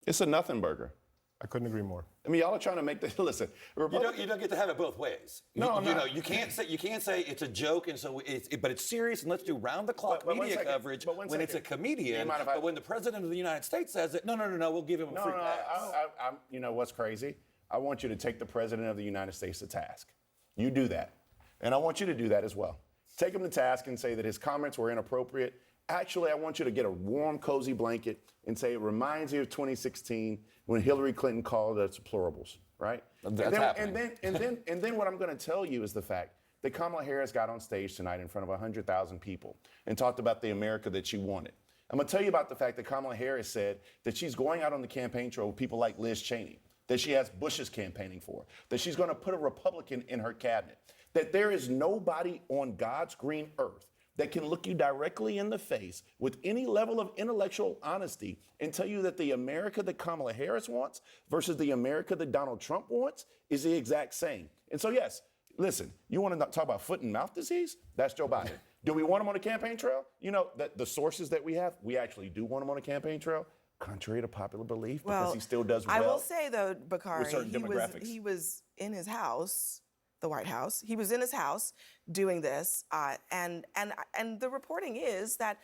It's a nothing burger. I couldn't agree more. I mean, y'all are trying to make the listen. You don't get to have it both ways. No, I'm not. You can't say it's a joke and so but it's serious and let's do round the clock But media coverage when it's a comedian. But when the president of the United States says it, no, we'll give him a free pass. You know what's crazy? I want you to take the president of the United States to task. You do that, and I want you to do that as well. Take him to task and say that his comments were inappropriate. Actually, I want you to get a warm, cozy blanket and say it reminds you of 2016 when Hillary Clinton called us deplorables, right? That's happening. And then what I'm going to tell you is the fact that Kamala Harris got on stage tonight in front of 100,000 people and talked about the America that she wanted. I'm going to tell you about the fact that Kamala Harris said that she's going out on the campaign trail with people like Liz Cheney, that she has Bush's campaigning for, that she's going to put a Republican in her cabinet, that there is nobody on God's green earth that can look you directly in the face with any level of intellectual honesty and tell you that the America that Kamala Harris wants versus the America that Donald Trump wants is the exact same. And so, yes, listen, you want to talk about foot and mouth disease? That's Joe Biden. Do we want him on the campaign trail? You know, the sources that we have, we actually do want him on the campaign trail, contrary to popular belief, because he still does well. I will say, though, Bakari, with certain demographics. he was in his house, the White House. He was in his house doing this, and the reporting is that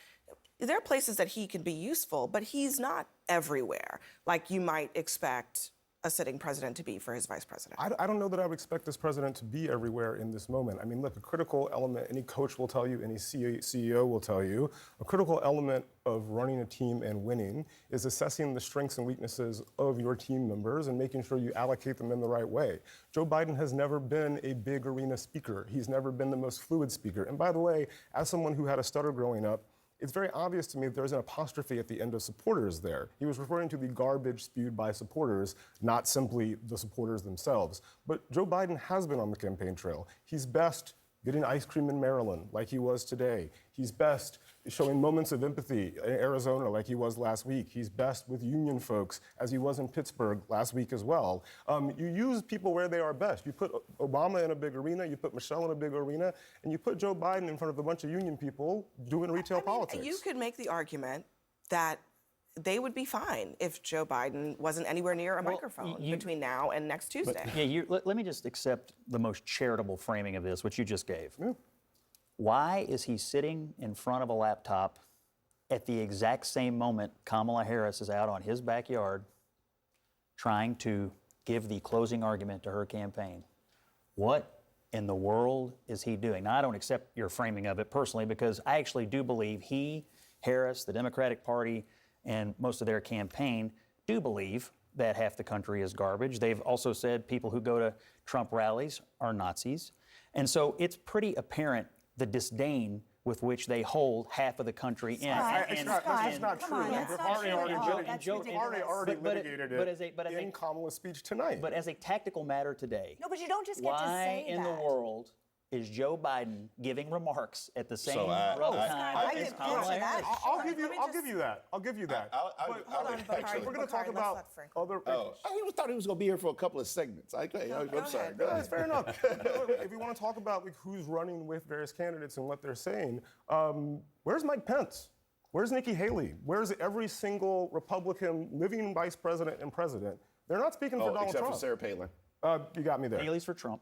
there are places that he can be useful, but he's not everywhere, like you might expect a sitting president to be for his vice president. I don't know that I would expect this president to be everywhere in this moment. I mean, look, a critical element, any coach will tell you, any CEO will tell you, a critical element of running a team and winning is assessing the strengths and weaknesses of your team members and making sure you allocate them in the right way. Joe Biden has never been a big arena speaker. He's never been the most fluid speaker. And by the way, as someone who had a stutter growing up, it's very obvious to me that there's an apostrophe at the end of supporters there. He was referring to the garbage spewed by supporters, not simply the supporters themselves. But Joe Biden has been on the campaign trail. He's best getting ice cream in Maryland like he was today. He's best showing moments of empathy in Arizona like he was last week. He's best with union folks as he was in Pittsburgh last week as well. You use people where they are best. You put Obama in a big arena, you put Michelle in a big arena, and you put Joe Biden in front of a bunch of union people doing retail politics. You could make the argument that they would be fine if Joe Biden wasn't anywhere near a microphone between now and next Tuesday. Let me just accept the most charitable framing of this, which you just gave. Yeah. Why is he sitting in front of a laptop at the exact same moment Kamala Harris is out on his backyard trying to give the closing argument to her campaign? What in the world is he doing? Now, I don't accept your framing of it personally because I actually do believe he, Harris, the Democratic Party, and most of their campaign do believe that half the country is garbage. They've also said people who go to Trump rallies are Nazis. And so it's pretty apparent the disdain with which they hold half of the country in. That's not true. Bakari already litigated it in Kamala's speech tonight. But as a tactical matter today, no, but you don't just get to say why in the world is Joe Biden giving remarks at the same time as Kamala Harris? I'll give you that. We're going to talk about other. I thought he was going to be here for a couple of segments. I'm sorry. That's fair enough. If you want to talk about who's running with various candidates and what they're saying, where's Mike Pence? Where's Nikki Haley? Where's every single Republican living vice president and president? They're not speaking for Donald Trump. Except for Sarah Palin. You got me there. Haley's for Trump.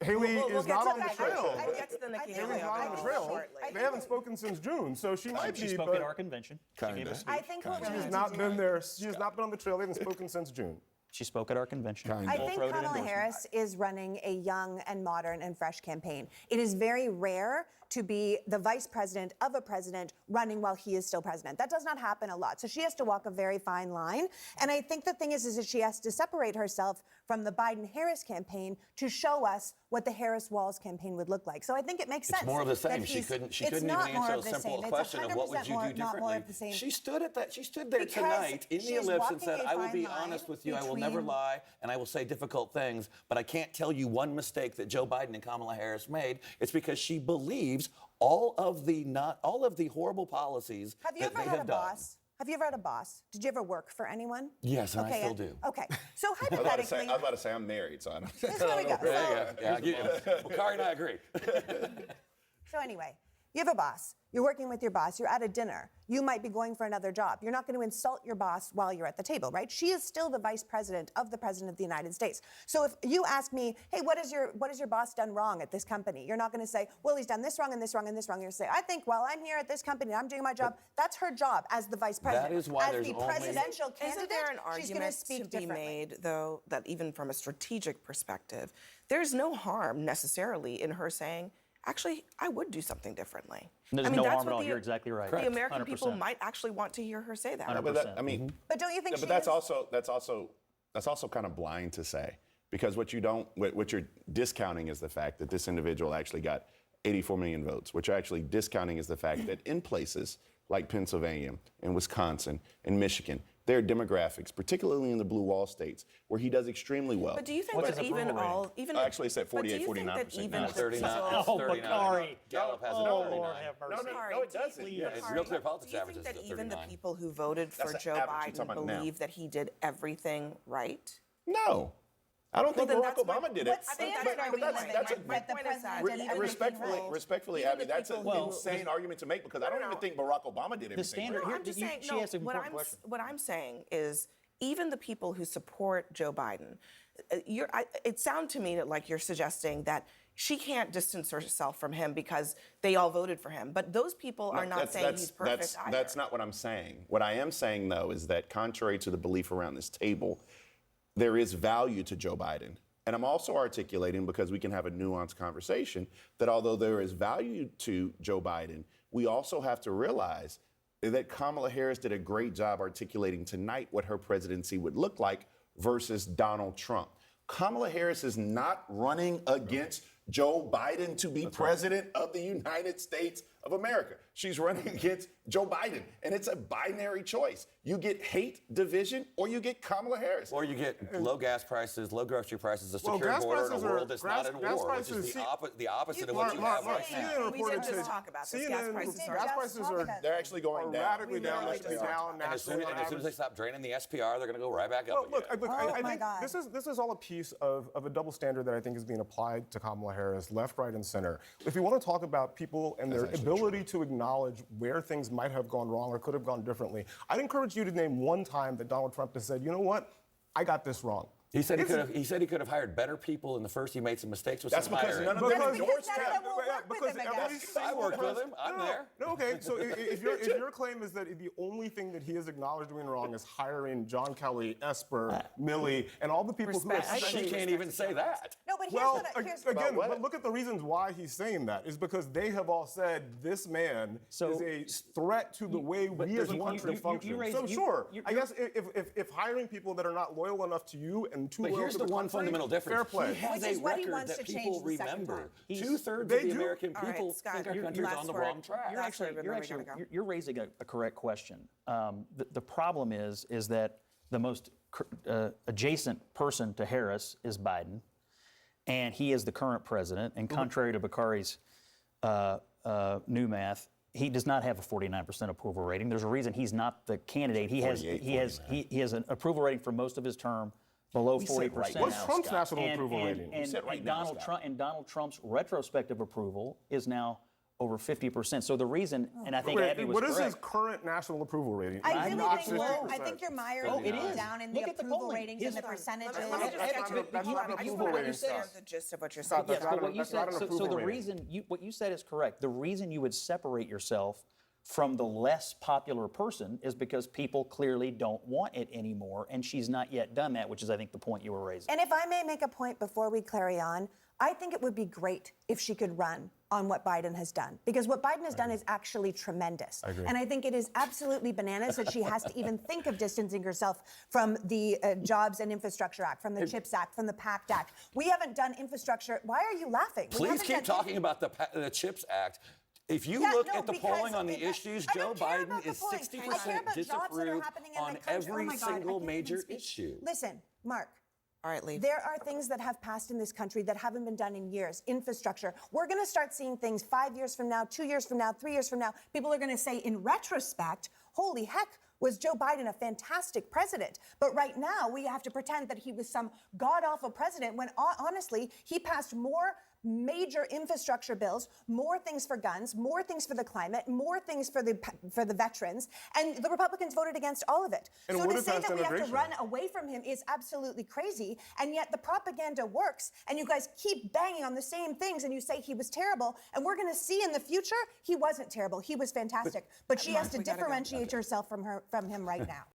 Haley is not on the trail. I'll get to the Nikki Haley. Haley's not on the trail. They haven't spoken since June, so she might be. She spoke at our convention. I think what we She has not been there. She has not been on the trail. They haven't spoken since June. She spoke at our convention. I think Kamala Harris is running a young and modern and fresh campaign. It is very rare to be the vice president of a president running while he is still president. That does not happen a lot. So she has to walk a very fine line. And I think the thing is that she has to separate herself from the Biden-Harris campaign to show us what the Harris-Walz campaign would look like. So I think it makes sense. It's more of the same. She couldn't even answer a simple question of what would you do differently. She stood there tonight in the ellipse and said, I will be honest with you, I will never lie, and I will say difficult things, but I can't tell you one mistake that Joe Biden and Kamala Harris made. It's because she believes all of the horrible policies that they have done. Have you ever had a boss? Have you ever had a boss? Did you ever work for anyone? Yes, and I still do. Okay, so hypothetically... I was about to say I'm married, so I don't... There we go. Well, Kari and I agree. So anyway, You have a boss. You're working with your boss. You're at a dinner. You might be going for another job. You're not going to insult your boss while you're at the table, right? She is still the vice president of the president of the United States. So if you ask me, hey, what has your boss done wrong at this company? You're not going to say, well, he's done this wrong and this wrong and this wrong. You're going to say, I think while I'm here at this company, I'm doing my job. That's her job as the vice president. That is why as there's the only... presidential candidate, Isn't there an she's going to argument speak to be differently. made, though, that even from a strategic perspective, there's no harm necessarily in her saying, actually, I would do something differently. There's no harm at all. You're exactly right. The American 100%. people might actually want to hear her say that. 100%. But that, I mean, But don't you think? but that's also kind of blind to say, because what you're discounting is the fact that this individual actually got 84 million votes. What you're actually discounting is the fact that in places like Pennsylvania and Wisconsin and Michigan, there are demographics, particularly in the blue wall states, where he does extremely well. But do you think that Actually, it's at 48, 49%. Now. 39. Oh, 39. Bakari. Gallup has it Oh, at 39. Lord have mercy. No, it doesn't. Yeah, it's Real Clear Politics Do you averages think at that even the 39. people who voted for That's Joe the average. You're talking Biden about now. believe that he did everything right? No. I don't think then Barack that's my- Obama did it. What standard are we living that's in? That the point is that president did everything respectfully, right? respectfully, Even Abby, the that's an people who- insane argument to make, because I don't even think Barack Obama did everything. The standard right. here, I'm just saying, she asked an what important question. What I'm saying is, even the people who support Joe Biden, it sounds to me like you're suggesting that she can't distance herself from him because they all voted for him. But those people are not saying he's perfect either. That's not what I'm saying. What I am saying, though, is that contrary to the belief around this table, there is value to Joe Biden. And I'm also articulating, because we can have a nuanced conversation, that although there is value to Joe Biden, we also have to realize that Kamala Harris did a great job articulating tonight what her presidency would look like versus Donald Trump. Kamala Harris is not running against Joe Biden to be president of the United States of America. She's running against Joe Biden, and it's a binary choice. You get hate, division, or you get Kamala Harris. Or you get low gas prices, low grocery prices, a secure gas border, and a prices world that's not in gas war, which is prices- the opposite of what you have right now. CNN We did reported just to- talk about this. CNN Gas prices are are They're actually going down. radically down, really actually just down And as soon nationally on as they average. stop draining the SPR, they're going to go right back up Well, again. look, I my think God. this is all a piece of a double standard that I think is being applied to Kamala Harris, left, right, and center. If you want to talk about people and their ability to acknowledge where things might have gone wrong or could have gone differently, I'd encourage you to name one time that Donald Trump has said, you know what, I got this wrong. He said he could have hired better people in the first. He made some mistakes with That's some because hiring. none of them Because- endorsed none of him. them will work with him again. I worked with him. I'm there. No, okay. So if your claim is that the only thing that he has acknowledged doing wrong is hiring John Kelly, Esper, Milley, and all the people who have She can't even say that. No, but here's Well, here's again, what? but look at the reasons why he's saying that. Is because they have all said this man So- is a threat to the way but we as a you- country you function. raise- So you- sure, you- I guess if hiring people that are not loyal enough to you and too But loyal here's to the the one country, fundamental difference. fair play. He has Which is a what he record wants that to people change the second remember. time. Two-thirds They of the do. American All right, people Scott, think our your country's last on the word. wrong track. You're raising a correct question. The problem is that the most adjacent person to Harris is Biden, and he is the current president. And contrary to Bakari's new math, he does not have a 49% approval rating. There's a reason he's not the candidate. He has an approval rating for most of his term below 40%. What's Trump's national approval rating? Donald Trump's retrospective approval is now over 50%. So the reason, and I think Abby was what is his correct. current national approval rating? I really Not think 50%. I think you're mired it is. down in Look the at the approval polling. ratings His- and the percentages. Let me just get to it. That's not an I just approval want to rating, understand Scott. the gist of what you're saying. Yes, but what you that's not said. an So approval the rating. reason what you said is correct. The reason you would separate yourself from the less popular person is because people clearly don't want it anymore, and she's not yet done that, which is, I think, the point you were raising. And if I may make a point before we carry on, I think it would be great if she could run on what Biden has done. Because what Biden has done is actually tremendous. And I think it is absolutely bananas that she has to even think of distancing herself from the Jobs and Infrastructure Act, from the CHIPS Act, from the PACT Act. We haven't done infrastructure. Why are you laughing? We Please haven't keep done talking about the CHIPS Act. If you look at the polling on the issues, Joe Biden is 60% disapproved on every single major issue. Listen, Mark. All right, leave. There are things that have passed in this country that haven't been done in years. Infrastructure. We're going to start seeing things 5 years from now, 2 years from now, 3 years from now. People are going to say, in retrospect, holy heck, was Joe Biden a fantastic president? But right now, we have to pretend that he was some god-awful president when, honestly, he passed more major infrastructure bills, more things for guns, more things for the climate, more things for the veterans, and the Republicans voted against all of it. And so what to if say that's that we have to integration? run away from him is absolutely crazy, and yet the propaganda works, and you guys keep banging on the same things, and you say he was terrible, and we're going to see in the future he wasn't terrible, he was fantastic, but she has to differentiate herself from him right now.